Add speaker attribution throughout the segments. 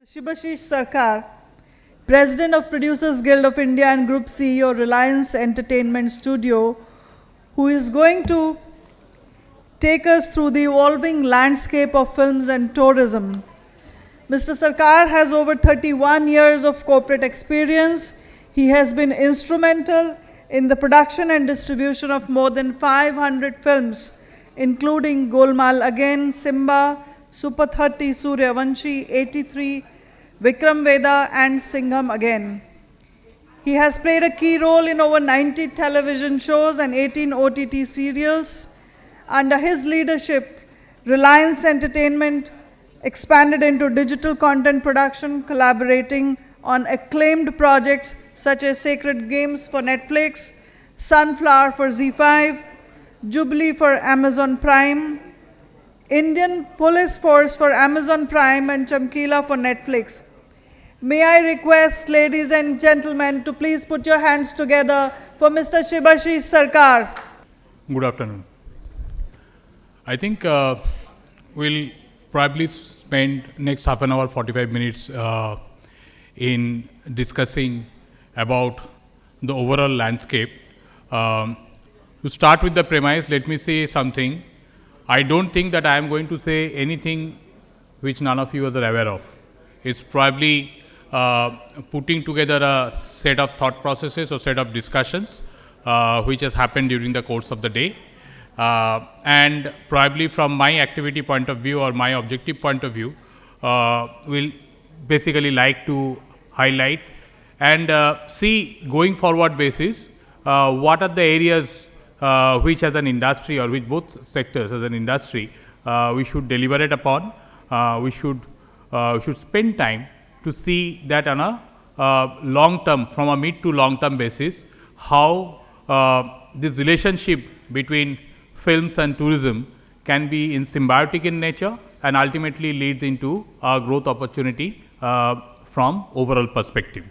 Speaker 1: Shibashish Sarkar, President of Producers Guild of India and Group CEO, Reliance Entertainment Studio, who is going to take us through the evolving landscape of films and tourism. Mr. Sarkar has over 31 years of corporate experience. He has been instrumental in the production and distribution of more than 500 films, including Golmaal Again, Simba, Super 30, Suryavanshi, 83, Vikram Veda and Singham Again. He has played a key role in over 90 television shows and 18 OTT serials. Under his leadership, Reliance Entertainment expanded into digital content production, collaborating on acclaimed projects such as Sacred Games for Netflix, Sunflower for ZEE5, Jubilee for Amazon Prime, Indian Police Force for Amazon Prime and Chamkila for Netflix. May I request, ladies and gentlemen, to please put your hands together for Mr. Shibashish Sarkar.
Speaker 2: Good afternoon. I think we'll probably spend next half an hour, 45 minutes in discussing about the overall landscape. To start with the premise, let me say something. I don't think that I am going to say anything which none of you are aware of. It's probably putting together a set of thought processes or set of discussions which has happened during the course of the day. And probably from my activity point of view or my objective point of view, will basically like to highlight and see going forward basis what are the areas which as an industry or which both sectors as an industry we should deliberate upon, we should spend time to see that on a long term, from a mid to long term basis, how this relationship between films and tourism can be in symbiotic in nature and ultimately leads into a growth opportunity from overall perspective.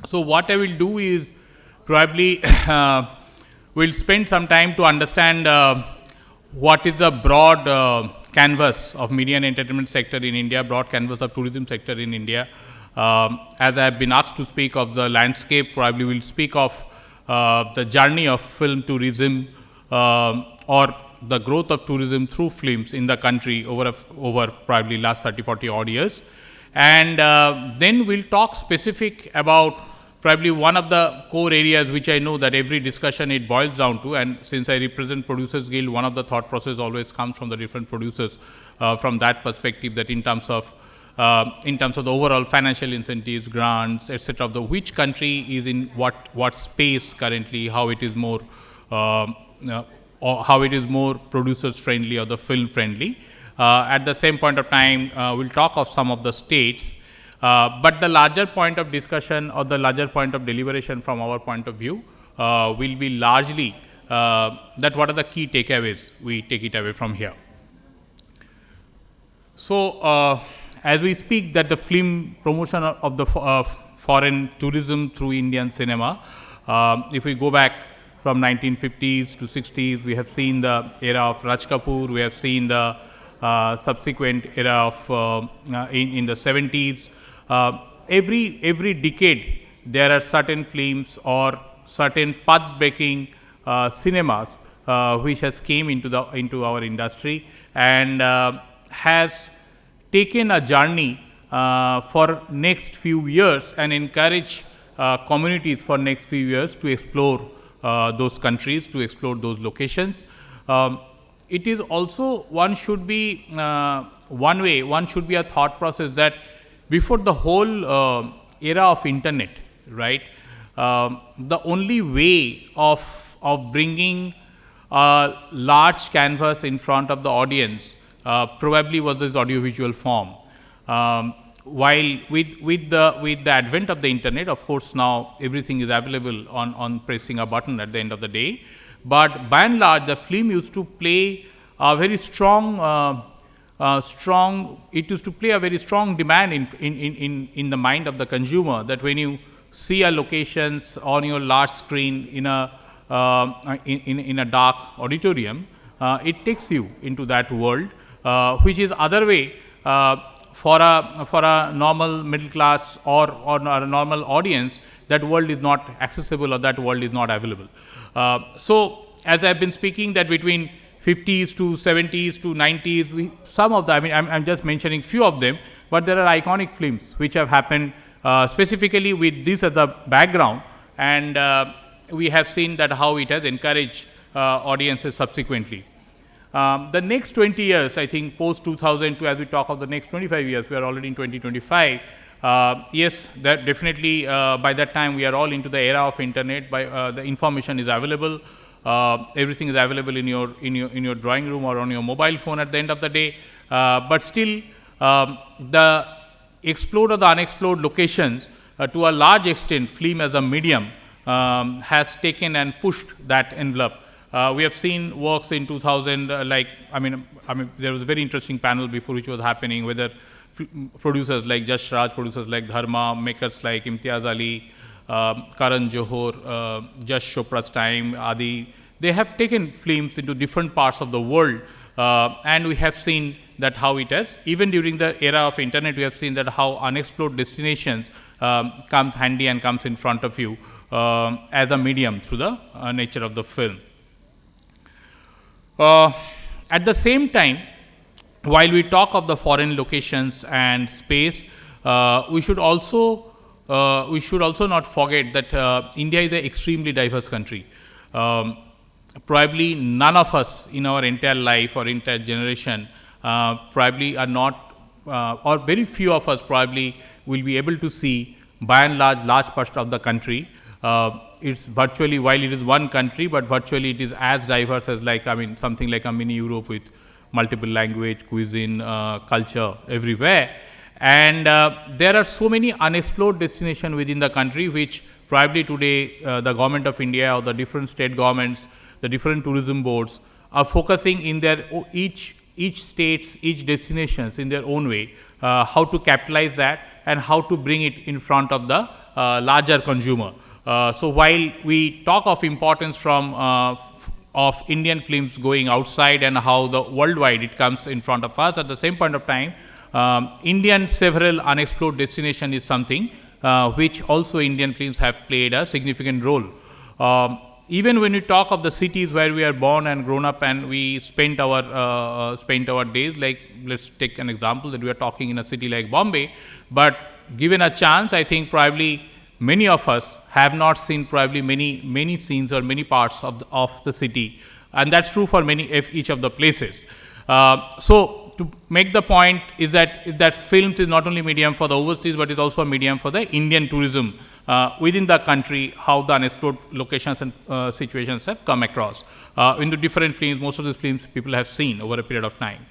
Speaker 2: So, what I will do is probably we'll spend some time to understand what is the broad canvas of media and entertainment sector in India, broad canvas of tourism sector in India. As I have been asked to speak of the landscape, probably we'll speak of the journey of film tourism or the growth of tourism through films in the country over probably last 30-40 odd years. And then we'll talk specific about probably one of the core areas which I know that every discussion it boils down to, and since I represent Producers Guild, one of the thought process always comes from the different producers from that perspective, that in terms of the overall financial incentives, grants, etc., of the which country is in what space currently, how it is more or how it is more producers friendly or the film friendly. At the same point of time, we'll talk of some of the states. But the larger point of discussion or the larger point of deliberation from our point of view will be largely that what are the key takeaways we take it away from here. So, as we speak that the film promotion of the foreign tourism through Indian cinema, if we go back from 1950s to 60s, we have seen the era of Raj Kapoor, we have seen the subsequent era of in the 70s. Every decade there are certain films or certain path-breaking cinemas which has came into our industry and has taken a journey for next few years and encourage communities for next few years to explore those countries, to explore those locations. It is also one should be a thought process that before the whole era of internet, right, the only way of bringing a large canvas in front of the audience probably was this audiovisual form. While with the advent of the internet, of course, now everything is available on pressing a button at the end of the day. But by and large, the film used to play a very strong it used to play a very strong demand in the mind of the consumer, that when you see a locations on your large screen in a dark auditorium, it takes you into that world, which is other way for a normal middle class or a normal audience, that world is not accessible or that world is not available. So as I've been speaking, that between 50s to 70s to 90s, some of the, I mean, I'm just mentioning few of them, but there are iconic films which have happened specifically with this as a background, and we have seen that how it has encouraged audiences subsequently. The next 20 years, I think post 2002, as we talk of the next 25 years, we are already in 2025. Yes, that definitely by that time we are all into the era of internet. The information is available. Everything is available in your drawing room or on your mobile phone at the end of the day. But still, the explored or the unexplored locations, to a large extent, film as a medium has taken and pushed that envelope. We have seen works in 2000, like I mean, there was a very interesting panel before which was happening, whether producers like Jash Raj, producers like Dharma, makers like Imtiaz Ali, Karan Johar, Jash Chopra's time, Adi, they have taken films into different parts of the world, and we have seen that how it has, even during the era of internet, we have seen that how unexplored destinations comes handy and comes in front of you as a medium through the nature of the film. At the same time, while we talk of the foreign locations and space, we should also not forget that India is an extremely diverse country. Probably none of us in our entire life or entire generation probably are not, or very few of us probably will be able to see by and large parts of the country. It's virtually, while it is one country, but virtually it is as diverse as, like, I mean, something like a mini Europe with multiple language, cuisine, culture everywhere. And there are so many unexplored destinations within the country, which probably today the government of India or the different state governments, the different tourism boards are focusing in their each states, each destinations in their own way, how to capitalize that and how to bring it in front of the larger consumer. So while we talk of importance from of Indian films going outside and how the worldwide it comes in front of us, at the same point of time, Indian several unexplored destination is something which also Indian films have played a significant role. Even when we talk of the cities where we are born and grown up and we spent our days, like let's take an example that we are talking in a city like Bombay, but given a chance, I think probably many of us have not seen probably many scenes or many parts of the city, and that's true for each of the places. So to make the point is that films is not only medium for the overseas, but is also a medium for the Indian tourism within the country, how the unexplored locations and situations have come across into different films. Most of these films people have seen over a period of time.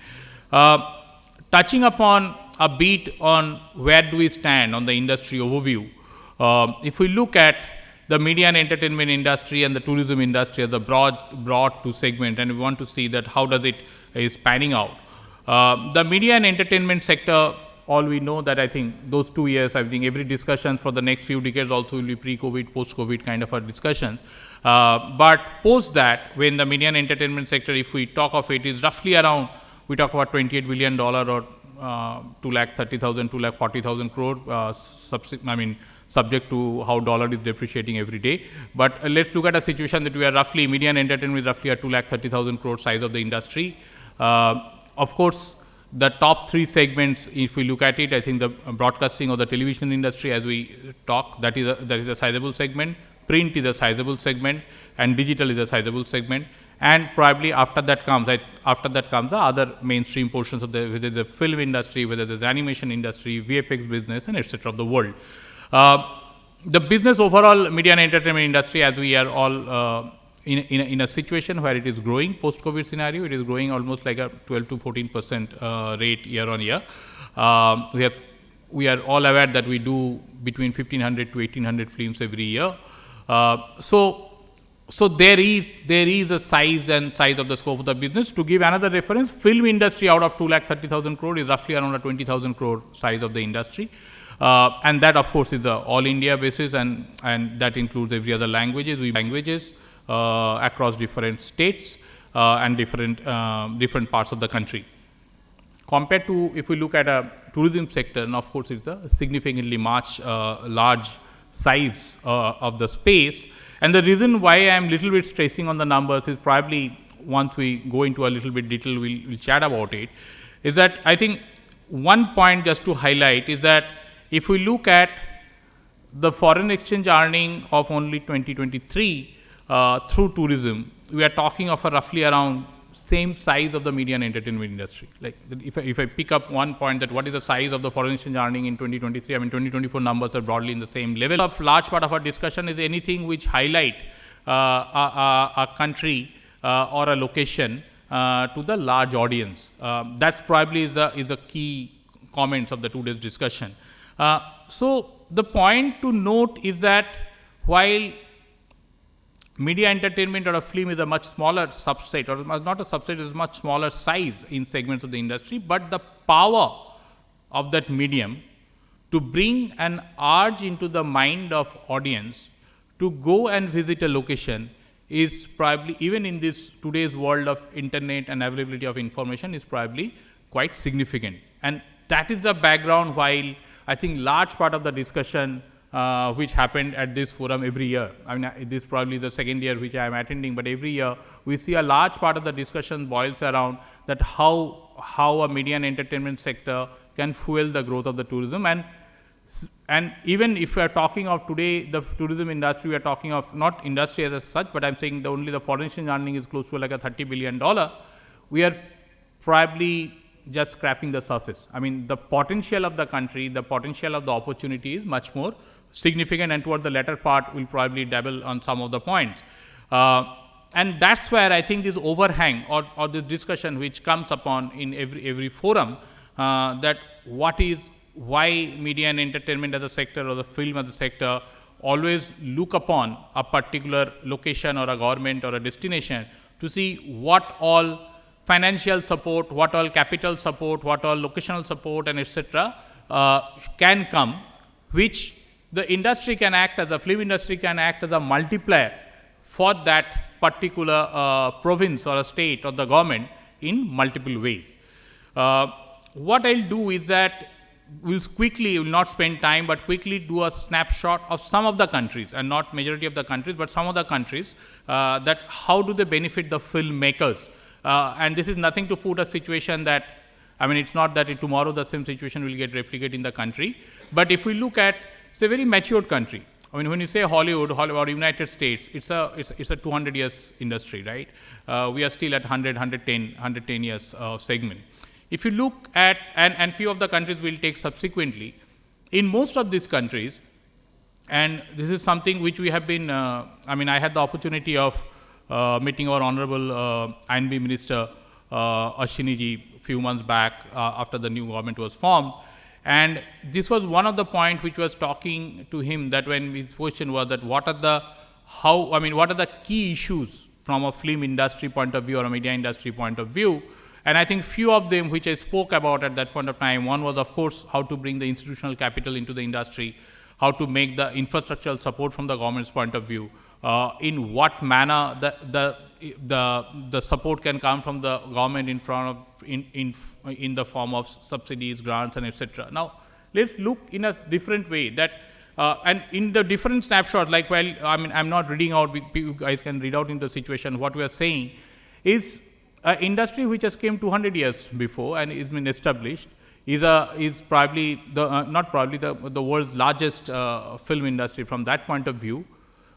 Speaker 2: Touching upon a bit on where do we stand on the industry overview, if we look at the media and entertainment industry and the tourism industry as a broad two segment, and we want to see that how does it is panning out. The media and entertainment sector, all we know that I think those 2 years, I think every discussion for the next few decades also will be pre-COVID, post-COVID kind of a discussion. But post that, when the media and entertainment sector, if we talk of it, is roughly around, we talk about $28 billion or 2,30,000, 2,40,000 crore, subject to how dollar is depreciating every day. But let's look at a situation that we are roughly, media and entertainment is roughly a 2,30,000 crore size of the industry. Of course, the top three segments, if we look at it, I think the broadcasting or the television industry, as we talk, that is a sizable segment. Print is a sizable segment, and digital is a sizable segment. And probably after that comes the other mainstream portions of whether the film industry, whether the animation industry, VFX business, and etc. of the world. The business overall, media and entertainment industry, as we are all in a situation where it is growing post-COVID scenario, it is growing almost like a 12 to 14% rate year on year. We are all aware that we do between 1,500 to 1,800 films every year. So there is a size of the scope of the business. To give another reference, film industry out of 2,30,000 crore is roughly around a 20,000 crore size of the industry. And that of course is the all India basis, and that includes every other languages across different states and different parts of the country. compared to if we look at a tourism sector, and of course it's a significantly much large size of the space. And the reason why I am little bit stressing on the numbers is probably once we go into a little bit detail, we'll chat about it, is that I think one point just to highlight is that if we look at the foreign exchange earning of only 2023 through tourism, we are talking of a roughly around same size of the media and entertainment industry. Like if I pick up one point that what is the size of the foreign exchange earning in 2023, I mean 2024 numbers are broadly in the same level. Of large part of our discussion is anything which highlight a country or a location to the large audience. That's probably is the key comments of the today's discussion. So the point to note is that while media entertainment or a film is a much smaller subset, or not a subset, it is much smaller size in segments of the industry, but the power of that medium to bring an urge into the mind of audience to go and visit a location is probably, even in this today's world of internet and availability of information, is probably quite significant. And that is the background while I think large part of the discussion which happened at this forum every year. I mean, this is probably the second year which I am attending, but every year we see a large part of the discussion boils around that how a media and entertainment sector can fuel the growth of the tourism. And even if we are talking of today, the tourism industry, we are talking of not industry as such, but I'm saying only the foreign exchange earning is close to like a $30 billion. We are probably just scratching the surface. I mean, the potential of the country, the potential of the opportunity is much more significant, and toward the latter part, we'll probably dabble on some of the points. And that's where I think this overhang or this discussion which comes upon in every forum, that why media and entertainment as a sector or the film as a sector always look upon a particular location or a government or a destination to see what all financial support, what all capital support, what all locational support and etc. Can come, which the industry can act as a film industry can act as a multiplier for that particular province or a state or the government in multiple ways. What I'll do is that we'll not spend time, but quickly do a snapshot of some of the countries, and not majority of the countries, but some of the countries, that how do they benefit the filmmakers. And this is nothing to put a situation that, I mean, it's not that tomorrow the same situation will get replicated in the country, but if we look at, it's a very matured country. I mean, when you say Hollywood or United States, it's a 200 years industry, right? We are still at 110 years segment. If you look at, and few of the countries will take subsequently, in most of these countries, and this is something which we have been, I mean, I had the opportunity of meeting our Honorable INB Minister Ashwini ji few months back after the new government was formed. And this was one of the points which was talking to him, that when his question was that what are the key issues from a film industry point of view or a media industry point of view. And I think few of them which I spoke about at that point of time, one was of course how to bring the institutional capital into the industry, how to make the infrastructural support from the government's point of view, in what manner the support can come from the government in the form of subsidies, grants and etc. Now let's look in a different way that and in the different snapshots, like, well, I mean, I'm not reading out, you guys can read out in the situation. What we are saying is an industry which has came 200 years before and it's been established, is probably the world's largest film industry from that point of view.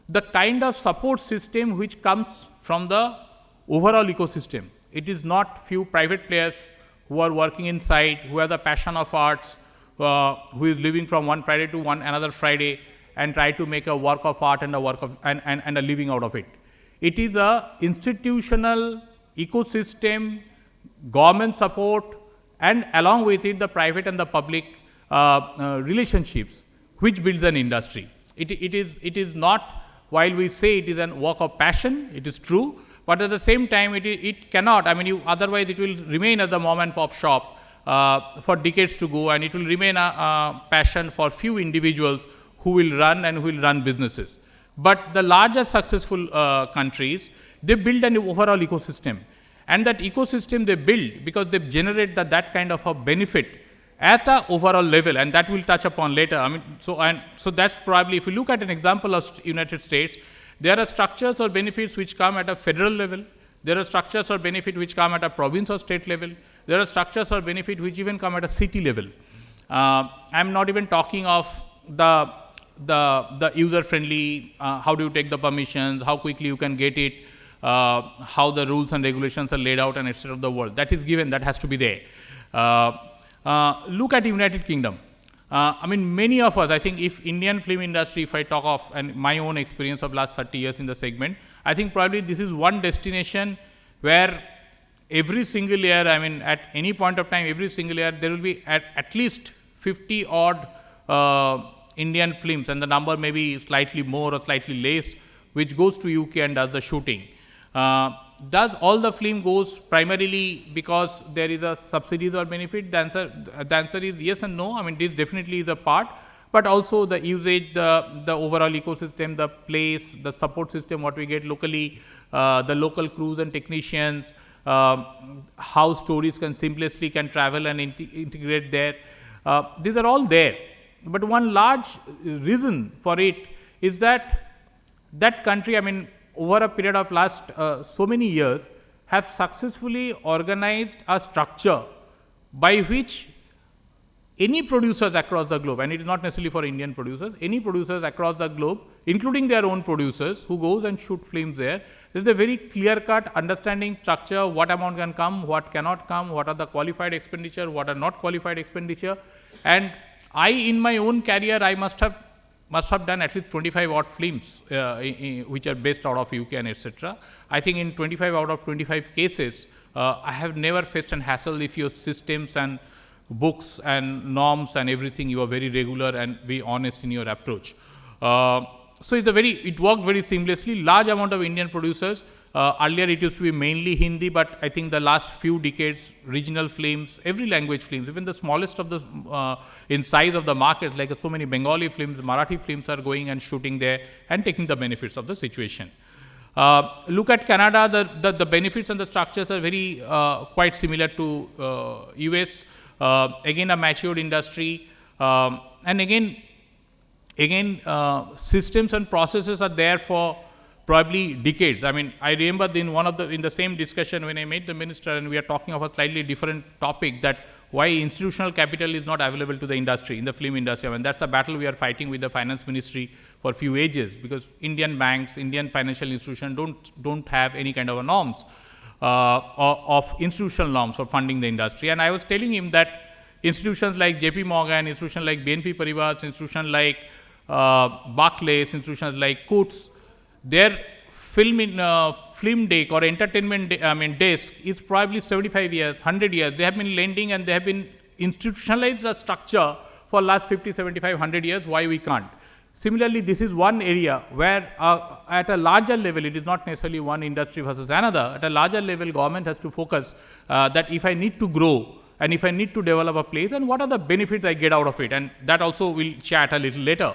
Speaker 2: The kind of support system which comes from the overall ecosystem. It is not few private players who are working inside, who have the passion of arts, who is living from one Friday to another Friday and try to make a work of art and a living out of it. It is a institutional ecosystem, government support, and along with it the private and the public relationships which builds an industry. It is not, while we say it is a work of passion, it is true, but at the same time it cannot, I mean, otherwise it will remain as a mom and pop shop for decades to go, and it will remain a passion for few individuals who will run businesses. But the larger successful countries, they build an overall ecosystem. and that ecosystem they build, because they generate that kind of a benefit at a overall level, and that we'll touch upon later. I mean, so that's probably, if you look at an example of United States, there are structures or benefits which come at a federal level. There are structures or benefit which come at a province or state level. There are structures or benefit which even come at a city level. I'm not even talking of the user-friendly, how do you take the permissions, how quickly you can get it, how the rules and regulations are laid out, and etc. of the world. That is given, that has to be there. Look at United Kingdom. I mean, many of us, I think if Indian film industry, if I talk of and my own experience of last 30 years in the segment, I think probably this is one destination where every single year, I mean, at any point of time, every single year, there will be at least 50 odd Indian films, and the number may be slightly more or slightly less, which goes to UK and does the shooting. Does all the film goes primarily because there is a subsidies or benefit? The answer is yes and no. I mean, this definitely is a part, but also the usage, the overall ecosystem, the place, the support system, what we get locally, the local crews and technicians, how stories can seamlessly travel and integrate there. These are all there. But one large reason for it is that country, I mean, over a period of last so many years, have successfully organized a structure by which any producers across the globe, and it is not necessarily for Indian producers, any producers across the globe, including their own producers who goes and shoot films there, there is a very clear-cut understanding structure, what amount can come, what cannot come, what are the qualified expenditure, what are not qualified expenditure. And I, in my own career, I must have done at least 25 odd films which are based out of UK and etc. I think in 25 out of 25 cases, I have never faced an hassle if your systems and books and norms and everything, you are very regular and very honest in your approach. So it worked very seamlessly. Large amount of Indian producers. Earlier it used to be mainly Hindi, but I think the last few decades, regional films, every language films, even the smallest of the in size of the markets, like so many Bengali films, Marathi films are going and shooting there and taking the benefits of the situation. Look at Canada, the benefits and the structures are very quite similar to US. Again, a matured industry, and again, systems and processes are there for probably decades. I mean, I remember in the same discussion when I met the minister, and we are talking of a slightly different topic, that why institutional capital is not available to the industry, in the film industry. I mean, that's the battle we are fighting with the finance ministry for a few ages, because Indian banks, Indian financial institutions don't have any kind of a norms of institutional norms for funding the industry. And I was telling him that institutions like JP Morgan, institutions like BNP Paribas, institutions like Barclays, institutions like Coutts, their film deck or entertainment desk is probably 75 years, 100 years. They have been lending and they have been institutionalized a structure for last 50, 75, 100 years. Why we can't? Similarly, this is one area where at a larger level, it is not necessarily one industry versus another. At a larger level, government has to focus that if I need to grow and if I need to develop a place, and what are the benefits I get out of it, and that also we'll chat a little later.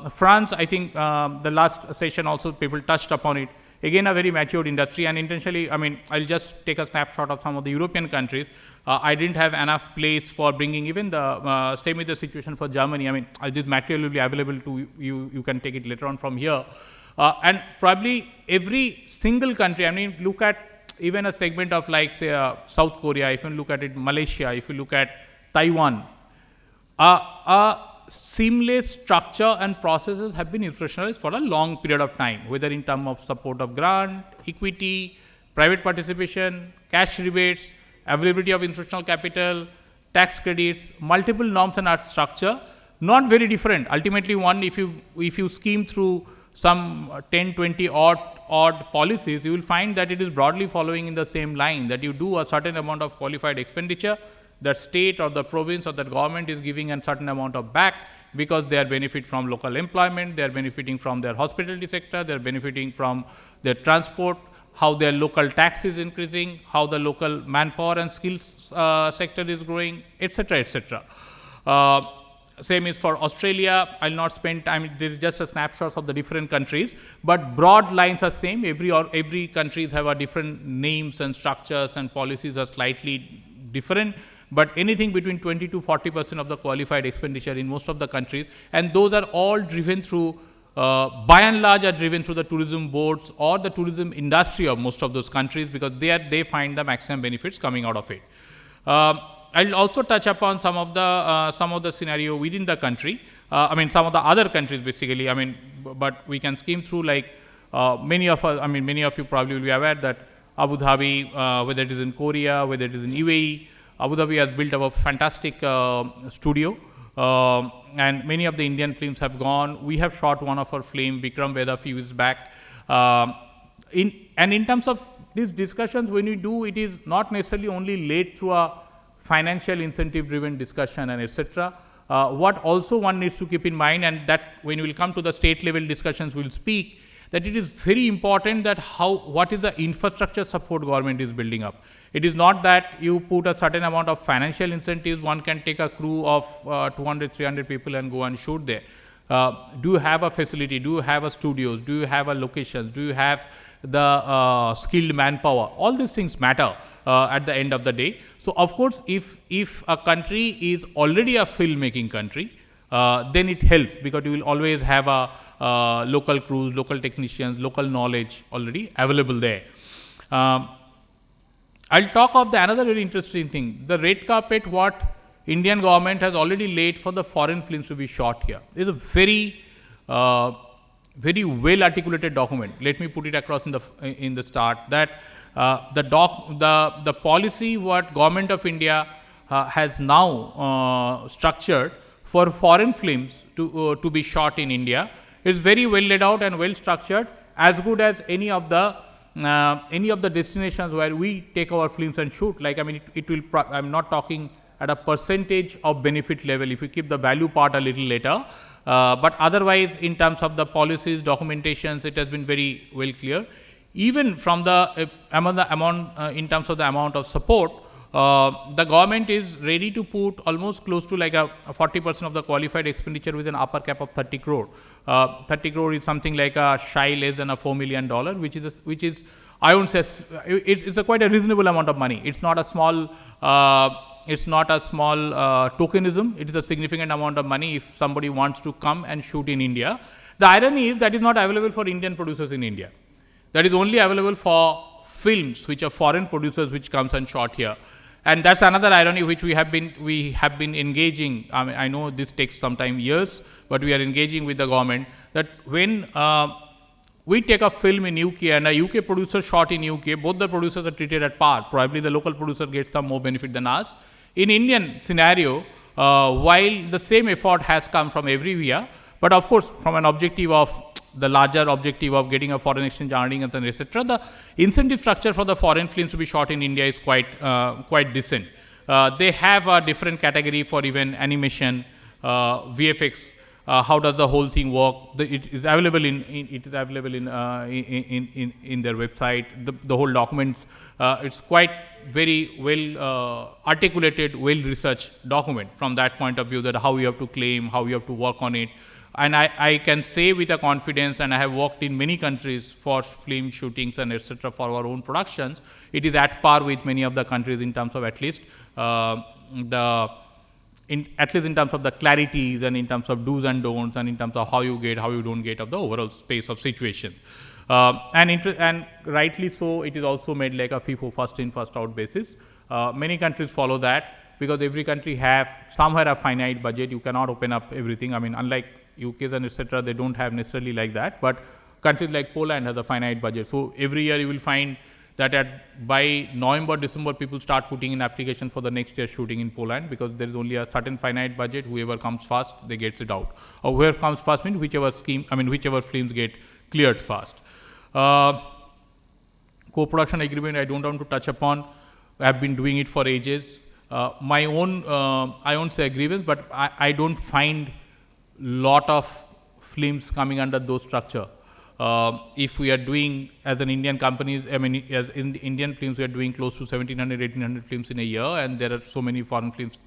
Speaker 2: France, I think the last session also people touched upon it. Again, a very matured industry, and intentionally, I mean, I'll just take a snapshot of some of the European countries. I didn't have enough place for bringing even the same is the situation for Germany. I mean, this material will be available to you. You can take it later on from here. And probably every single country, I mean, look at even a segment of like say South Korea, if you look at it, Malaysia, if you look at Taiwan, seamless structure and processes have been institutionalized for a long period of time, whether in terms of support of grant, equity, private participation, cash rebates, availability of institutional capital, tax credits, multiple norms and art structure, not very different. Ultimately, one, if you scheme through some 10, 20 odd policies, you will find that it is broadly following in the same line, that you do a certain amount of qualified expenditure, the state or the province or the government is giving a certain amount of back, because they are benefit from local employment, they are benefiting from their hospitality sector, they are benefiting from their transport, how their local tax is increasing, how the local manpower and skills sector is growing, etc., etc. Same is for Australia. I'll not spend time. This is just a snapshot of the different countries, but broad lines are same. Every countries have a different names and structures and policies are slightly different. But anything between 20 to 40% of the qualified expenditure in most of the countries, and those are all driven through. By and large, are driven through the tourism boards or the tourism industry of most of those countries, because they find the maximum benefits coming out of it. I'll also touch upon some of the scenario within the country. Some of the other countries basically. But we can skim through, like many of us. Many of you probably will be aware that Abu Dhabi, whether it is in Korea, whether it is in UAE, Abu Dhabi has built up a fantastic studio. And many of the Indian films have gone. We have shot one of our film, Vikram Veda, a few years back. In terms of these discussions, when we do, it is not necessarily only led through a financial incentive driven discussion and etc. What also one needs to keep in mind, and that when we will come to the state level discussions, we will speak, that it is very important that what is the infrastructure support government is building up. It is not that you put a certain amount of financial incentives, one can take a crew of 200, 300 people and go and shoot there. Do you have a facility? Do you have a studios? Do you have a locations? Do you have the skilled manpower? All these things matter at the end of the day. So of course, if a country is already a filmmaking country, then it helps, because you will always have a local crews, local technicians, local knowledge already available there. I'll talk of another very interesting thing. The red carpet what Indian government has already laid for the foreign films to be shot here is a very well articulated document. Let me put it across in the start that the policy what government of India has now structured for foreign films to be shot in India is very well laid out and well structured, as good as any of the destinations where we take our films and shoot. Like, it will. I'm not talking at a percentage of benefit level. If we keep the value part a little later, but otherwise, in terms of the policies, documentations, it has been very well clear. Even from the amount in terms of the amount of support, the government is ready to put almost close to like a 40% of the qualified expenditure with an upper cap of 30 crore. 30 crore is something like a shy less than a $4 million, which is I won't say it's a quite a reasonable amount of money. It's not a small tokenism. It is a significant amount of money if somebody wants to come and shoot in India. The irony is that is not available for Indian producers in India. That is only available for films which are foreign producers which comes and shot here. And that's another irony which we have been engaging. I know this takes some time, years, but we are engaging with the government that when we take a film in UK and a UK producer shot in UK, both the producers are treated at par. Probably the local producer gets some more benefit than us. In Indian scenario, while the same effort has come from everywhere, but of course from an objective of the larger objective of getting a foreign exchange earning and etc., the incentive structure for the foreign films to be shot in India is quite decent. They have a different category for even animation, VFX. How does the whole thing work? It is available in their website. The whole documents. It's quite very well articulated, well researched document from that point of view, that how you have to claim, how you have to work on it. And I can say with a confidence, and I have worked in many countries for film shootings and etc. for our own productions, it is at par with many of the countries in terms of at least in terms of the clarities and in terms of do's and don'ts and in terms of how you don't get of the overall space of situation. And rightly so, it is also made like a FIFO, first in, first out basis. Many countries follow that because every country have somewhere a finite budget. You cannot open up everything. Unlike UKs and etc., they don't have necessarily like that. But countries like Poland has a finite budget. So every year you will find that by November, December, people start putting in application for the next year shooting in Poland, because there is only a certain finite budget. Whoever comes first, they gets it out. Or whoever comes first means whichever films get cleared fast. Co-production agreement, I don't want to touch upon. I have been doing it for ages. My own, I won't say grievance, but I don't find lot of films coming under those structure. If we are doing as an Indian companies, as in Indian films, we are doing close to 1700, 1800 films in a year, and there are so many foreign films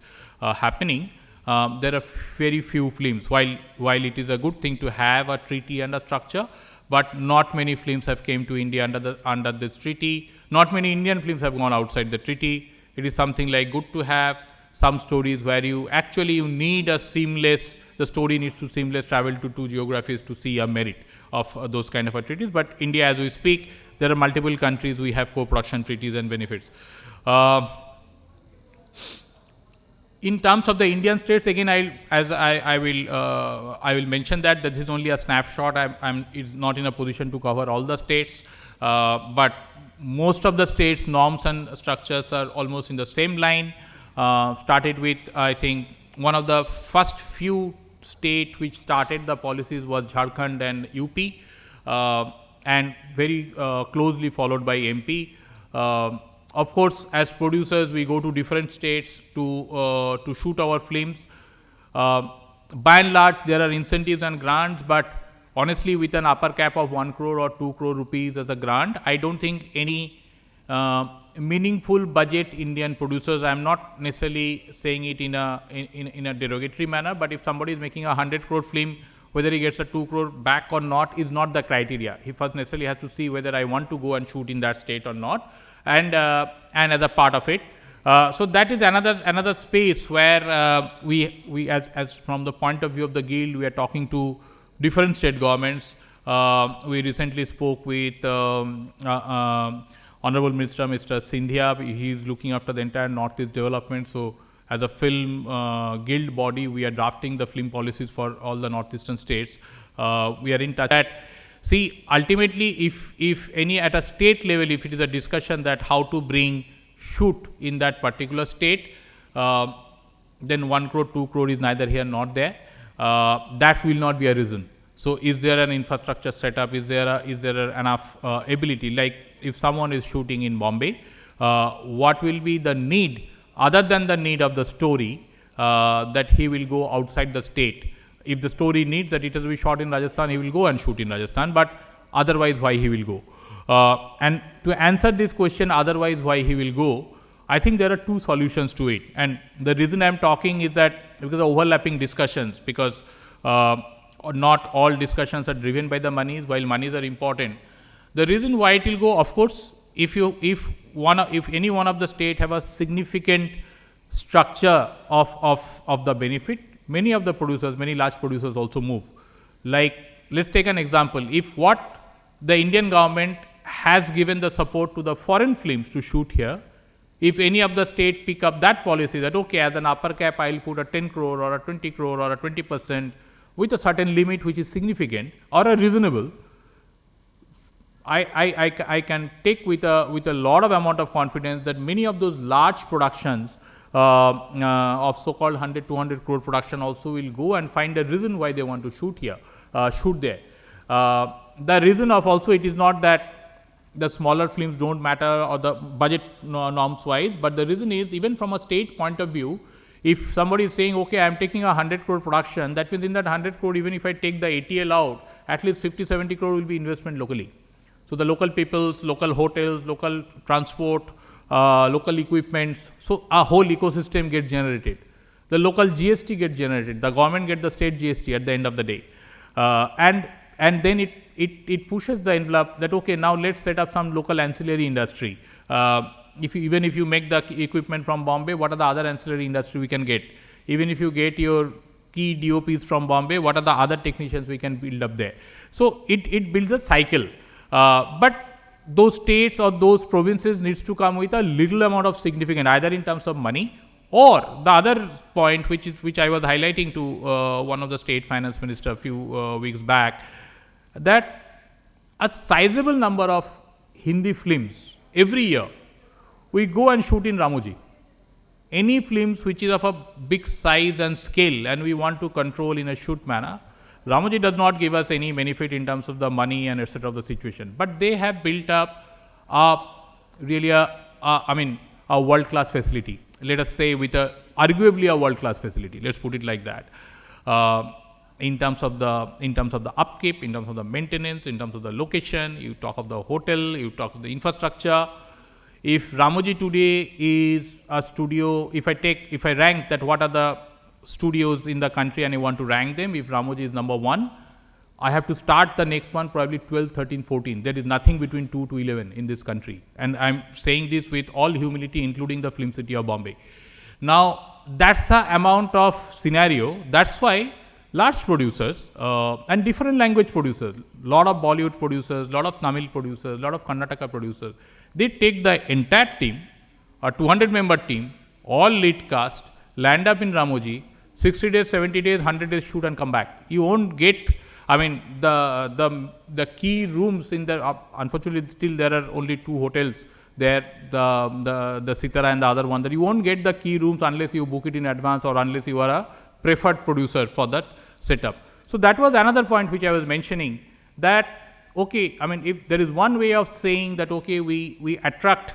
Speaker 2: happening. there are very few films. While it is a good thing to have a treaty and a structure, but not many films have came to India under this treaty. Not many Indian films have gone outside the treaty. It is something like good to have some stories where you need a seamless, the story needs to seamless travel to two geographies to see a merit of those kind of a treaties. But India, as we speak, there are multiple countries we have co-production treaties and benefits. In terms of the Indian states, again, I will mention that this is only a snapshot. It's not in a position to cover all the states, but most of the states' norms and structures are almost in the same line. Started with, I think, one of the first few state which started the policies was Jharkhand and UP, and very closely followed by MP. Of course, as producers, we go to different states to shoot our films. By and large, there are incentives and grants, but honestly, with an upper cap of 1 crore or 2 crore rupees as a grant, I don't think any meaningful budget Indian producers. I am not necessarily saying it in a derogatory manner, but if somebody is making a 100 crore film, whether he gets a 2 crore back or not is not the criteria. He first necessarily has to see whether I want to go and shoot in that state or not, and as a part of it. So that is another space where we as from the point of view of the guild, we are talking to different state governments. We recently spoke with Honorable Minister Mr. Sindhia. He is looking after the entire Northeast development. So as a film guild body, we are drafting the film policies for all the northeastern states. We are in touch. See, ultimately, if any at a state level, if it is a discussion that how to bring shoot in that particular state, then 1 crore, 2 crore is neither here nor there. That will not be a reason. So, is there an infrastructure setup? Is there enough ability? Like if someone is shooting in Bombay, what will be the need other than the need of the story that he will go outside the state? If the story needs that it has to be shot in Rajasthan, he will go and shoot in Rajasthan, but otherwise why he will go? And to answer this question, otherwise why he will go, I think there are two solutions to it. And the reason I am talking is that because of overlapping discussions, because not all discussions are driven by the monies, while monies are important. The reason why it will go, of course, if any one of the state have a significant structure of the benefit, many of the producers, many large producers also move. Like, let's take an example. If what the Indian government has given the support to the foreign films to shoot here, if any of the state pick up that policy that, okay, as an upper cap, I will put a 10 crore or a 20 crore or a 20% with a certain limit which is significant or a reasonable, I can take with a lot of amount of confidence that many of those large productions of so-called 100, 200 crore production also will go and find a reason why they want to shoot here, shoot there. The reason of also, it is not that the smaller films don't matter or the budget norms wise, but the reason is even from a state point of view, if somebody is saying, okay, I am taking a 100 crore production, that means in that 100 crore, even if I take the ATL out, at least 50, 70 crore will be investment locally. So the local peoples, local hotels, local transport, local equipments, so a whole ecosystem gets generated. The local GST gets generated, the government gets the state GST at the end of the day. And then it pushes the envelope that, okay, now let's set up some local ancillary industry. Even if you make the equipment from Bombay, what are the other ancillary industry we can get? Even if you get your key DOPs from Bombay, what are the other technicians we can build up there? So it builds a cycle. But those states or those provinces needs to come with a little amount of significant, either in terms of money, or the other point which I was highlighting to one of the state finance minister a few weeks back, that a sizable number of Hindi films every year we go and shoot in Ramoji. Any films which is of a big size and scale and we want to control in a shoot manner, Ramoji does not give us any benefit in terms of the money and etc. of the situation, but they have built up really a world class facility. Let us say with arguably a world class facility. Let's put it like that. In terms of the upkeep, in terms of the maintenance, in terms of the location, you talk of the hotel, you talk of the infrastructure. If Ramoji today is a studio, if I rank that what are the studios in the country and I want to rank them, if Ramoji is number 1, I have to start the next one probably 12, 13, 14. There is nothing between 2 to 11 in this country. And I am saying this with all humility, including the film city of Bombay. Now, that's the amount of scenario. That's why large producers and different language producers, lot of Bollywood producers, lot of Tamil producers, lot of Karnataka producers, they take the entire team, a 200-member team, all lead cast, land up in Ramoji, 60 days, 70 days, 100 days shoot and come back. You won't get, I mean, the key rooms in the, unfortunately still there are only 2 hotels there, the Sitara and the other one, that you won't get the key rooms unless you book it in advance or unless you are a preferred producer for that setup. So that was another point which I was mentioning, that okay, I mean, if there is one way of saying that okay, we attract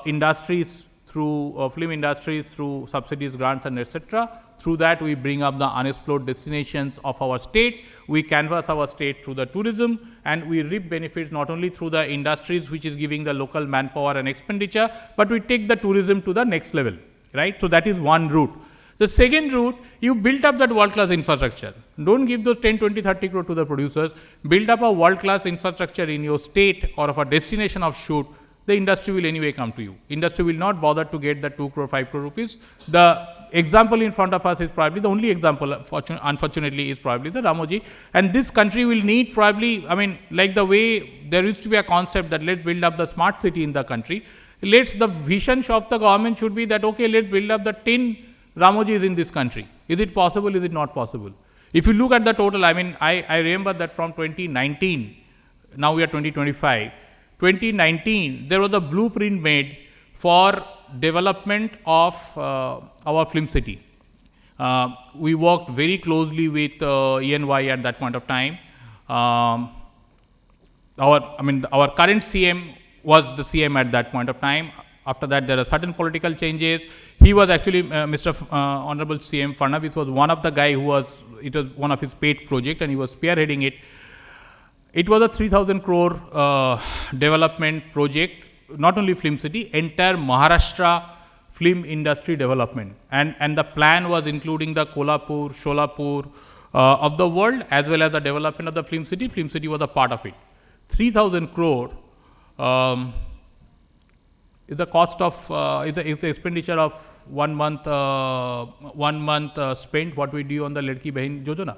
Speaker 2: industries through film industries through subsidies, grants and etc. Through that we bring up the unexplored destinations of our state, we canvass our state through the tourism, and we reap benefits not only through the industries which is giving the local manpower and expenditure, but we take the tourism to the next level, right. So that is one route. The second route, you build up that world class infrastructure. Don't give those 10, 20, 30 crore to the producers, build up a world class infrastructure in your state or of a destination of shoot. The industry will anyway come to you. Industry will not bother to get the 2 crore, 5 crore rupees. The example in front of us is probably the only example, unfortunately, is probably the Ramoji. And this country will need probably, I mean, like the way there used to be a concept that let's build up the smart city in the country. The vision of the government should be that, okay, let's build up the 10 Ramojis in this country. Is it possible? Is it not possible? If you look at the total, I mean, I remember that from 2019, now we are 2025, 2019, there was a blueprint made for development of our film city. We worked very closely with ENY at that point of time. Our current CM was the CM at that point of time. After that, there are certain political changes. He was actually, Mr. Honorable CM Fadnavis was one of the guy who was, it was one of his paid project and he was spearheading it. It was a 3,000 crore development project, not only film city, entire Maharashtra film industry development. And the plan was including the Kolhapur, Sholapur of the world, as well as the development of the film city. Film city was a part of it. 3,000 crore is the cost of, is the expenditure of 1 month, spent what we do on the Ladki Bahin Yojana,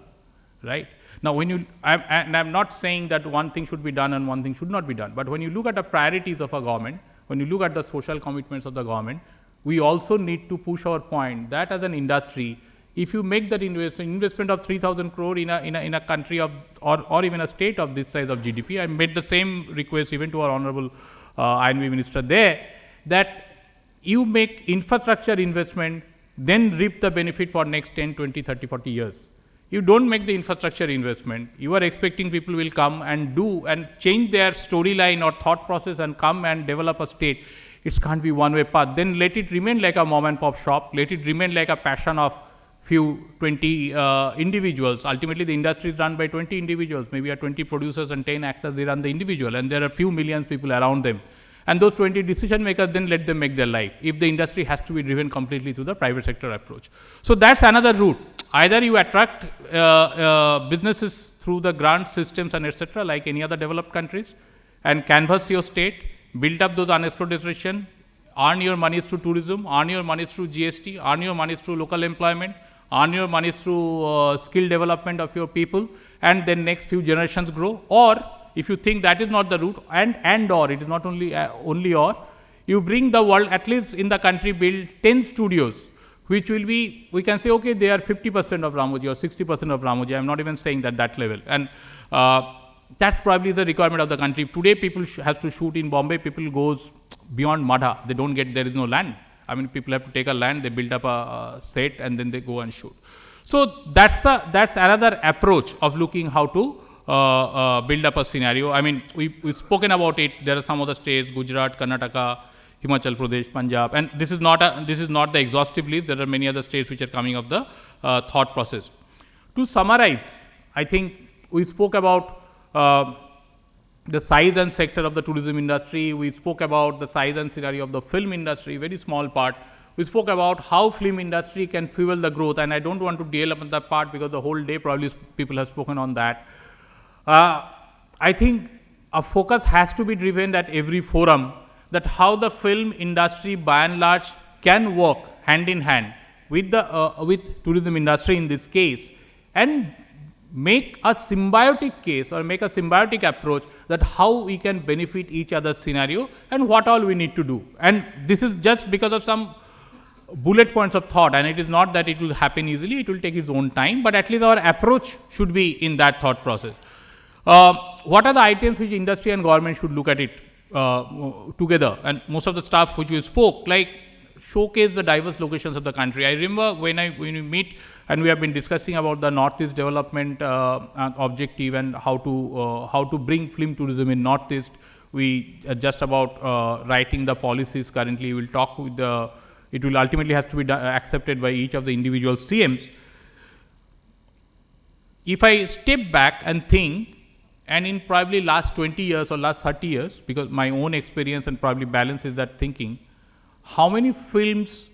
Speaker 2: right? Now, when you, I'm not saying that one thing should be done and one thing should not be done, but when you look at the priorities of a government, when you look at the social commitments of the government, we also need to push our point that as an industry, if you make that investment of 3,000 crore in a country of, or even a state of this size of GDP, I made the same request even to our Honorable INV Minister there, that you make infrastructure investment, then reap the benefit for next 10, 20, 30, 40 years. You don't make the infrastructure investment, you are expecting people will come and do and change their storyline or thought process and come and develop a state. It can't be one way path. Then let it remain like a mom and pop shop, let it remain like a passion of few 20 individuals. Ultimately, the industry is run by 20 individuals, maybe a 20 producers and 10 actors, they run the individual, and there are few millions people around them. And those 20 decision makers, then let them make their life, if the industry has to be driven completely through the private sector approach. So that's another route. Either you attract businesses through the grant systems and etc., like any other developed countries, and canvass your state, build up those unexplored destinations, earn your monies through tourism, earn your monies through GST, earn your monies through local employment, earn your monies through skill development of your people, and then next few generations grow. Or if you think that is not the route, and or it is not only or, you bring the world, at least in the country, build 10 studios, which will be, we can say, okay, they are 50% of Ramoji or 60% of Ramoji. I am not even saying that level. And that's probably the requirement of the country. If today people has to shoot in Bombay, people goes beyond Madha. They don't get, there is no land. I mean, people have to take a land, they build up a set and then they go and shoot. So that's another approach of looking how to build up a scenario. I mean, we've spoken about it. There are some other states, Gujarat, Karnataka, Himachal Pradesh, Punjab, and this is not the exhaustive list. There are many other states which are coming of the thought process. To summarize, I think we spoke about the size and sector of the tourism industry. We spoke about the size and scenario of the film industry, very small part. we spoke about how film industry can fuel the growth, and I don't want to dwell upon that part because the whole day probably people have spoken on that. I think a focus has to be driven at every forum that how the film industry by and large can work hand in hand with the with tourism industry in this case, and make a symbiotic case or make a symbiotic approach that how we can benefit each other's scenario and what all we need to do. And this is just because of some bullet points of thought, and it is not that it will happen easily, it will take its own time, but at least our approach should be in that thought process. What are the items which industry and government should look at it together? And most of the stuff which we spoke, like showcase the diverse locations of the country. I remember when we meet and we have been discussing about the Northeast development objective and how to bring film tourism in Northeast. We are just about writing the policies currently. We will talk with it will ultimately have to be accepted by each of the individual CMs. If I step back and think, and in probably last 20 years or last 30 years, because my own experience and probably balance is that thinking, how many films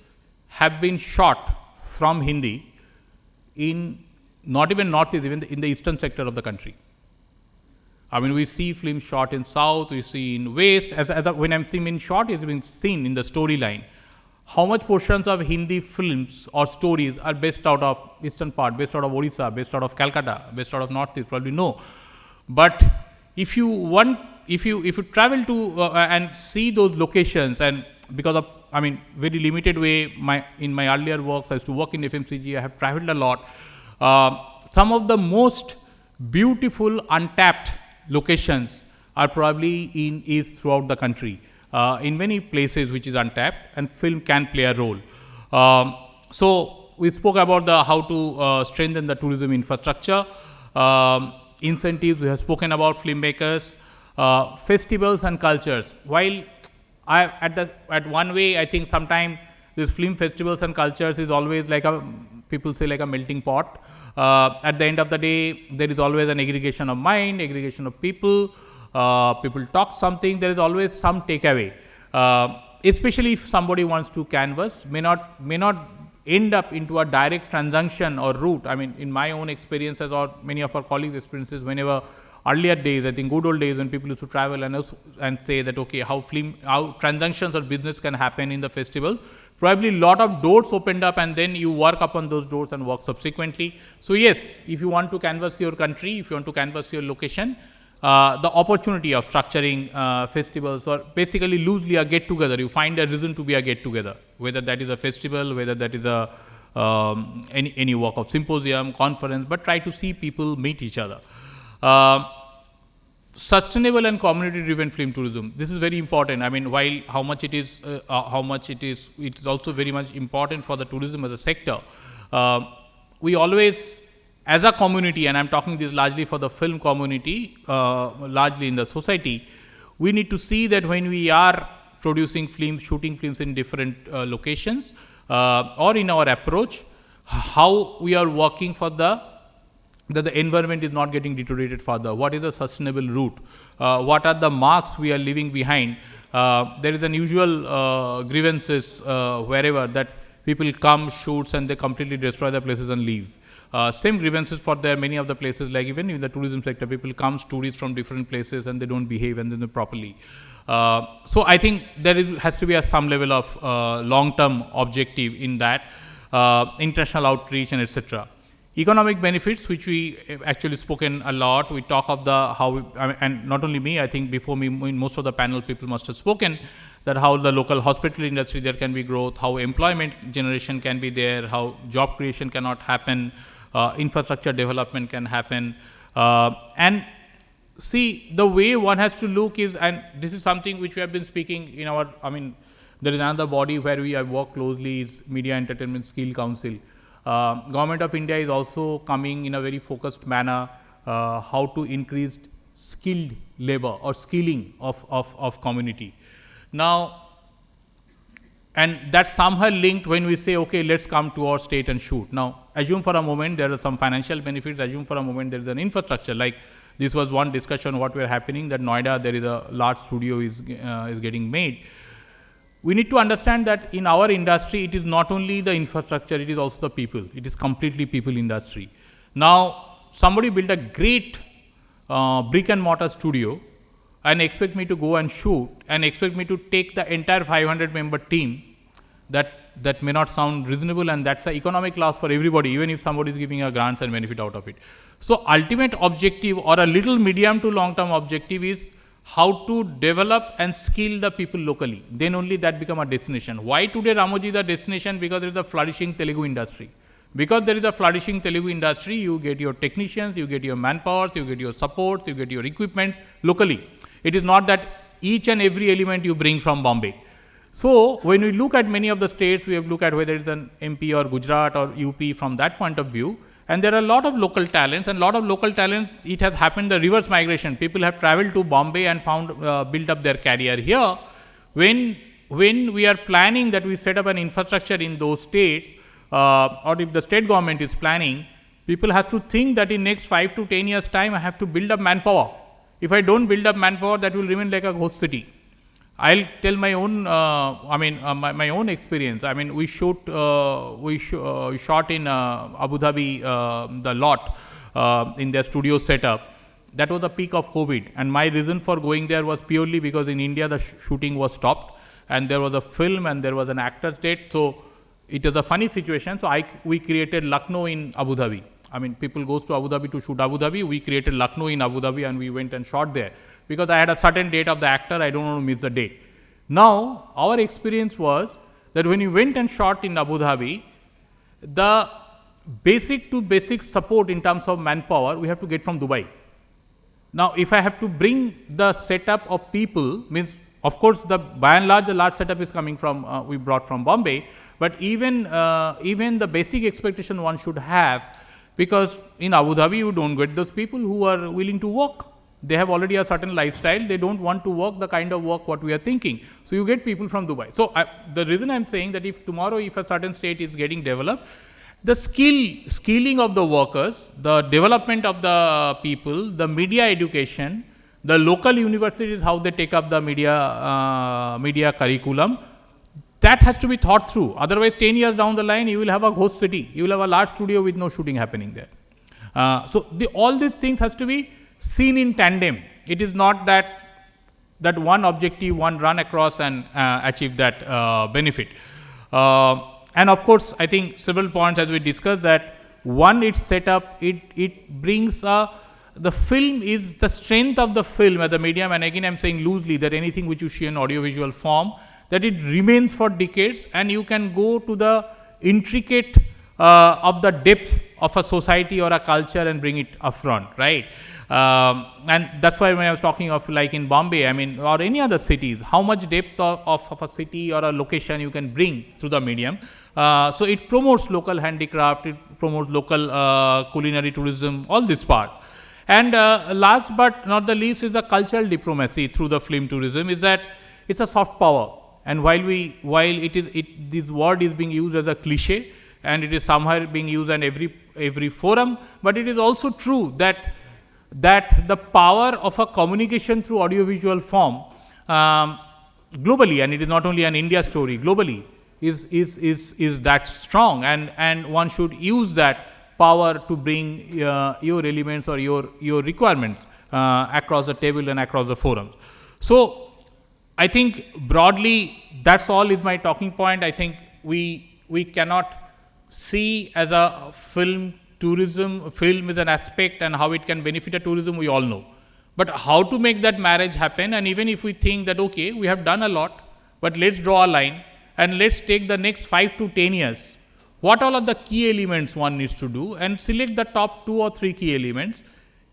Speaker 2: have been shot from Hindi in not even Northeast, even in the eastern sector of the country? I mean, we see films shot in South, we see in West. When I'm seeing in short, it's been seen in the storyline. How much portions of Hindi films or stories are based out of eastern part, based out of Odisha, based out of Calcutta, based out of Northeast? Probably no. But if you travel to and see those locations, and because of very limited way, in my earlier works I used to work in FMCG, I have traveled a lot. Some of the most beautiful untapped locations are probably in east throughout the country. In many places which is untapped, and film can play a role. So we spoke about how to strengthen the tourism infrastructure, incentives. We have spoken about filmmakers, festivals and cultures. While at one way, I think sometimes these film festivals and cultures is always like people say like a melting pot. At the end of the day, there is always an aggregation of mind, aggregation of people. People talk something, there is always some takeaway, especially if somebody wants to canvas, may not end up into a direct transaction or route. I mean, in my own experiences or many of our colleagues' experiences, whenever earlier days, I think good old days when people used to travel and say that, okay, how transactions or business can happen in the festival, probably a lot of doors opened up, and then you work upon those doors and work subsequently. So yes, if you want to canvas your country, if you want to canvas your location, the opportunity of structuring festivals, or basically loosely a get together, you find a reason to be a get together, whether that is a festival, whether that is a any work of symposium, conference, but try to see people meet each other. Sustainable and community driven film tourism, this is very important. I mean, while how much it is it is also very much important for the tourism as a sector. We always, as a community, and I'm talking this largely for the film community, largely in the society, we need to see that when we are producing films, shooting films in different locations, or in our approach, how we are working for that the environment is not getting deteriorated further. What is the sustainable route? What are the marks we are leaving behind? There is an usual grievances wherever that people come, shoots, and they completely destroy the places and leave. Same grievances for many of the places, like even in the tourism sector, people come, tourists from different places, and they don't behave and then properly. So I think there has to be some level of long-term objective in that, international outreach and etc. Economic benefits, which we actually spoken a lot. We talk of and not only me, I think before me, in most of the panel, people must have spoken that how the local hospital industry there can be growth, how employment generation can be there, how job creation cannot happen, infrastructure development can happen, and see the way one has to look is, and this is something which we have been speaking in our, there is another body where we have worked closely, is Media Entertainment Skill Council. Government of India is also coming in a very focused manner, how to increase skilled labor or skilling of community. Now, and that's somehow linked when we say, okay, let's come to our state and shoot. Now, assume for a moment there are some financial benefits, assume for a moment there is an infrastructure, like this was one discussion what were happening, that Noida there is a large studio is getting made. we need to understand that in our industry, it is not only the infrastructure, it is also the people. It is completely people industry. Now, somebody built a great brick and mortar studio and expect me to go and shoot and expect me to take the entire 500 member team, that may not sound reasonable, and that's an economic loss for everybody, even if somebody is giving a grants and benefit out of it. So ultimate objective or a little medium to long term objective is how to develop and skill the people locally. Then only that become a destination. Why today Ramoji is a destination? Because there is a flourishing Telugu industry. Because there is a flourishing Telugu industry, you get your technicians, you get your manpowers, you get your supports, you get your equipments locally. It is not that each and every element you bring from Bombay. So when we look at many of the states, we have looked at whether it's an MP or Gujarat or UP from that point of view, and there are a lot of local talents, and a lot of local talents, it has happened the reverse migration. People have traveled to Bombay and found, built up their career here. When we are planning that we set up an infrastructure in those states, or if the state government is planning, people have to think that in next 5 to 10 years time, I have to build up manpower. If I don't build up manpower, that will remain like a ghost city. I'll tell my own, my own experience. I mean, we shot in Abu Dhabi, the lot in their studio setup. That was the peak of COVID, and my reason for going there was purely because in India the shooting was stopped, and there was a film and there was an actor's date. So it was a funny situation. So we created Lucknow in Abu Dhabi. I mean, people goes to Abu Dhabi to shoot Abu Dhabi. We created Lucknow in Abu Dhabi, and we went and shot there. Because I had a certain date of the actor, I don't want to miss the date. Now, our experience was that when we went and shot in Abu Dhabi, the basic to basic support in terms of manpower, we have to get from Dubai. Now, if I have to bring the setup of people, means of course, by and large, the large setup is coming from, we brought from Bombay, but even the basic expectation one should have, because in Abu Dhabi, you don't get those people who are willing to work. They have already a certain lifestyle. They don't want to work the kind of work what we are thinking. So you get people from Dubai. So the reason I'm saying that if tomorrow, if a certain state is getting developed, the skilling of the workers, the development of the people, the media education, the local universities, how they take up the media curriculum, that has to be thought through. Otherwise, 10 years down the line, you will have a ghost city. You will have a large studio with no shooting happening there. So all these things has to be seen in tandem. It is not that one objective, one run across and achieve that benefit. And of course, I think several points as we discussed that one, its setup, it brings the film is the strength of the film as a medium, and again I am saying loosely that anything which you see in audiovisual form, that it remains for decades, and you can go to the intricate of the depth of a society or a culture and bring it up front, right? And that's why when I was talking of like in Bombay, I mean, or any other cities, how much depth of a city or a location you can bring through the medium. So it promotes local handicraft, it promotes local culinary tourism, all this part. And last but not the least is the cultural diplomacy through the film tourism, is that it's a soft power. And while this word is being used as a cliche, and it is somehow being used in every forum, but it is also true that the power of a communication through audiovisual form globally, and it is not only an India story, globally is that strong, and one should use that power to bring your elements or your requirements across the table and across the forums. So I think broadly that's all is my talking point. I think we cannot see as a film tourism, film is an aspect and how it can benefit a tourism, we all know. But how to make that marriage happen, and even if we think that okay, we have done a lot, but let's draw a line and let's take the next 5 to 10 years, what all of the key elements one needs to do, and select the top 2 or 3 key elements,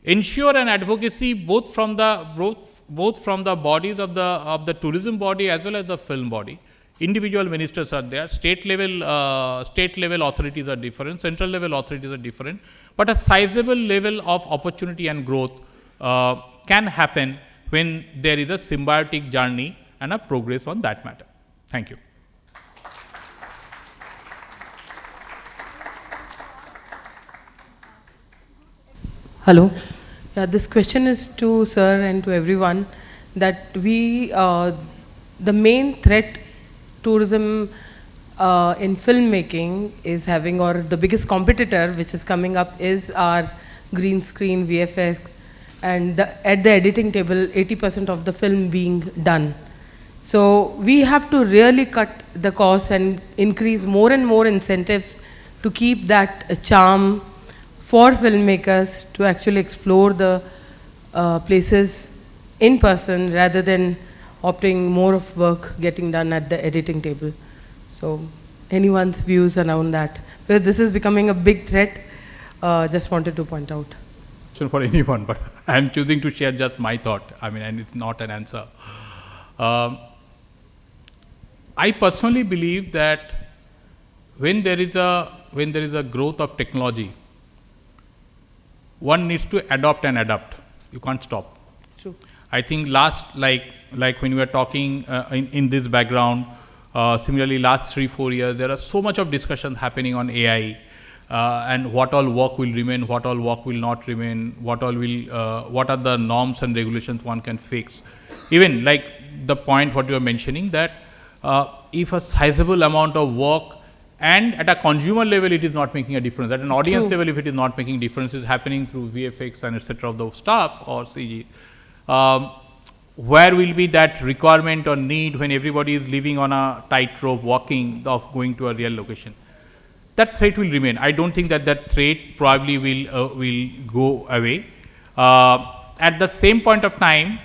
Speaker 2: ensure an advocacy both from the bodies of the tourism body as well as the film body. Individual ministers are there, state level authorities are different, central level authorities are different, but a sizable level of opportunity and growth can happen when there is a symbiotic journey and a progress on that matter. Thank you.
Speaker 3: Hello. Yeah, this question is to sir and to everyone, that the main threat tourism in filmmaking is having, or the biggest competitor which is coming up, is our green screen, VFX, and at the editing table, 80% of the film being done. So we have to really cut the costs and increase more and more incentives to keep that charm for filmmakers to actually explore the places in person rather than opting more of work getting done at the editing table. So anyone's views around that? Because this is becoming a big threat, just wanted to point out.
Speaker 2: For anyone, but I am choosing to share just my thought. I mean, and it's not an answer. I personally believe that when there is a growth of technology, one needs to adopt and adapt. You can't stop.
Speaker 3: True.
Speaker 2: I think like when we were talking in this background, similarly last 3-4 years, there are so much of discussion happening on AI. And what all work will remain, what all work will not remain, what are the norms and regulations one can fix. Even like the point what you are mentioning, that if a sizable amount of work and at a consumer level it is not making a difference, at an audience level if it is not making difference, is happening through VFX and etc. of those stuff or CG, where will be that requirement or need when everybody is living on a tightrope walking of going to a real location? That threat will remain. I don't think that threat probably will go away. At the same point of time,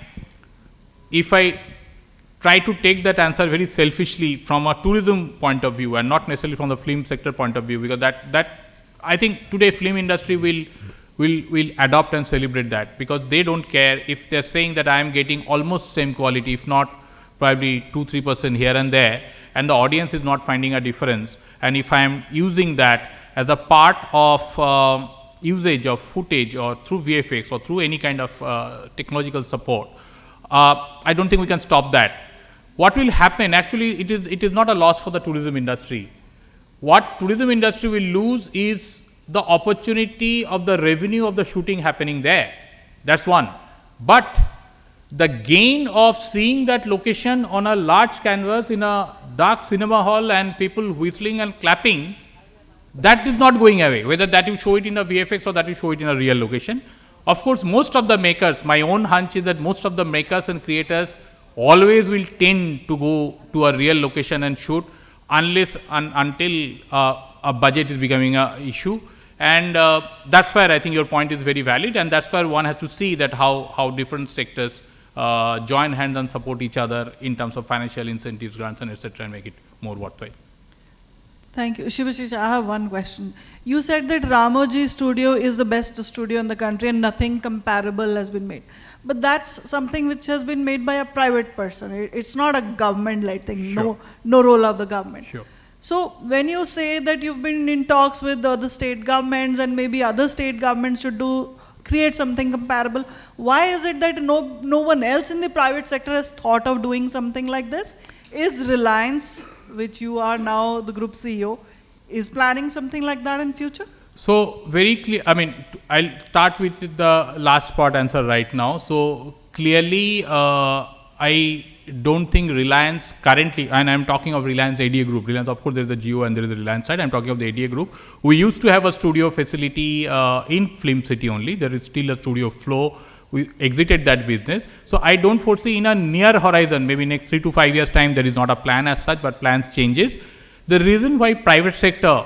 Speaker 2: if I try to take that answer very selfishly from a tourism point of view and not necessarily from the film sector point of view, because that I think today film industry will adopt and celebrate that, because they don't care if they're saying that I am getting almost same quality, if not probably 2-3% here and there, and the audience is not finding a difference. And if I am using that as a part of usage of footage or through VFX or through any kind of technological support, I don't think we can stop that. What will happen, actually it is not a loss for the tourism industry. What tourism industry will lose is the opportunity of the revenue of the shooting happening there. That's one. But the gain of seeing that location on a large canvas in a dark cinema hall and people whistling and clapping, that is not going away, whether that you show it in a VFX or that you show it in a real location. Of course, most of the makers, my own hunch is that most of the makers and creators always will tend to go to a real location and shoot until a budget is becoming an issue. And that's where I think your point is very valid, and that's where one has to see that how different sectors join hands and support each other in terms of financial incentives, grants and etc., and make it more worthwhile.
Speaker 1: Thank you. Shivashish, I have one question. You said that Ramoji studio is the best studio in the country and nothing comparable has been made. But that's something which has been made by a private person. It's not a government-led thing,
Speaker 2: Sure.
Speaker 1: no role of the government.
Speaker 2: Sure.
Speaker 1: So when you say that you've been in talks with the other state governments and maybe other state governments should create something comparable, why is it that no one else in the private sector has thought of doing something like this? Is Reliance, which you are now the group CEO, is planning something like that in future?
Speaker 2: So very clear, I mean, I'll start with the last part answer right now. So clearly, I don't think Reliance currently, and I'm talking of Reliance ADA Group. Reliance, of course, there is a Jio and there is a Reliance side. I'm talking of the ADA Group. We used to have a studio facility in Film City only. There is still a studio flow. We exited that business. So I don't foresee in a near horizon, maybe next 3 to 5 years time, there is not a plan as such, but plans changes. The reason why private sector,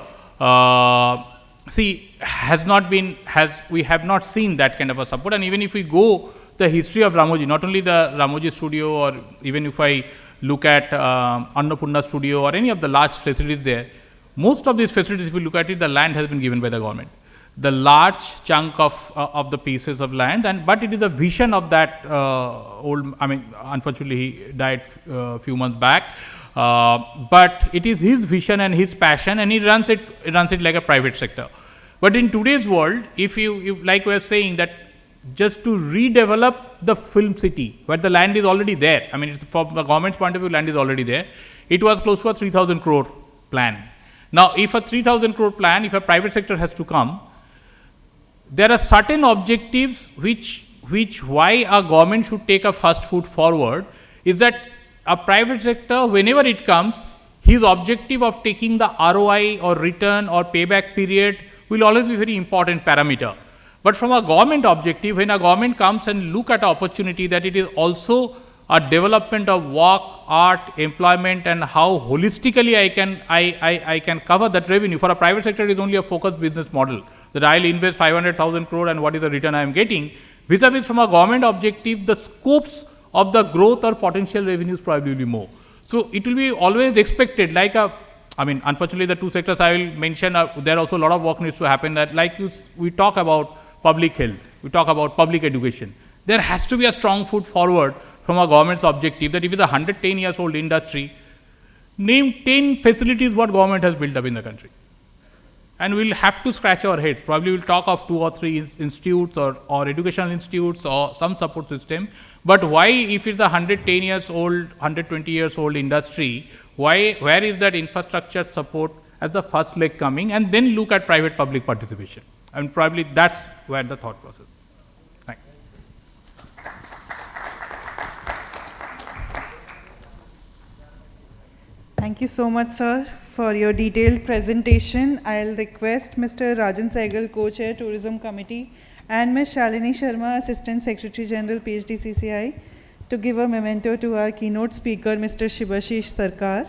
Speaker 2: we have not seen that kind of a support. And even if we go the history of Ramoji, not only the Ramoji studio, or even if I look at Annapurna studio or any of the large facilities there, most of these facilities, if you look at it, the land has been given by the government. The large chunk of the pieces of land, but it is a vision of that unfortunately he died a few months back, but it is his vision and his passion, and he runs it like a private sector. But in today's world, if you like we are saying that just to redevelop the film city where the land is already there, I mean, it's from the government's point of view, land is already there, it was close to a 3,000 crore plan. Now, if a 3,000 crore plan, if a private sector has to come, there are certain objectives which why a government should take a first foot forward is that a private sector, whenever it comes, his objective of taking the ROI or return or payback period will always be very important parameter. But from a government objective, when a government comes and look at an opportunity that it is also a development of work, art, employment, and how holistically I can cover that revenue. For a private sector, it is only a focused business model, that I will invest 500,000 crore and what is the return I am getting. Vis-a-vis from a government objective, the scopes of the growth or potential revenues probably will be more. So it will be always expected, like unfortunately the two sectors I will mention, there also a lot of work needs to happen, that like we talk about public health, we talk about public education. There has to be a strong foot forward from a government's objective that if it is a 110 years old industry, name 10 facilities what government has built up in the country. And we will have to scratch our heads. Probably we will talk of 2 or 3 institutes or educational institutes or some support system. But why, if it's a 110 years old, 120 years old industry, where is that infrastructure support as the first leg coming, and then look at private public participation? And probably that's where the thought process. Thanks.
Speaker 1: Thank you so much, sir, for your detailed presentation. I'll request Mr. Rajan Sehgal, Co-Chair, Tourism Committee, and Ms. Shalini Sharma, Assistant Secretary General, PHDCCI, to give a memento to our keynote speaker, Mr. Shibashish Sarkar.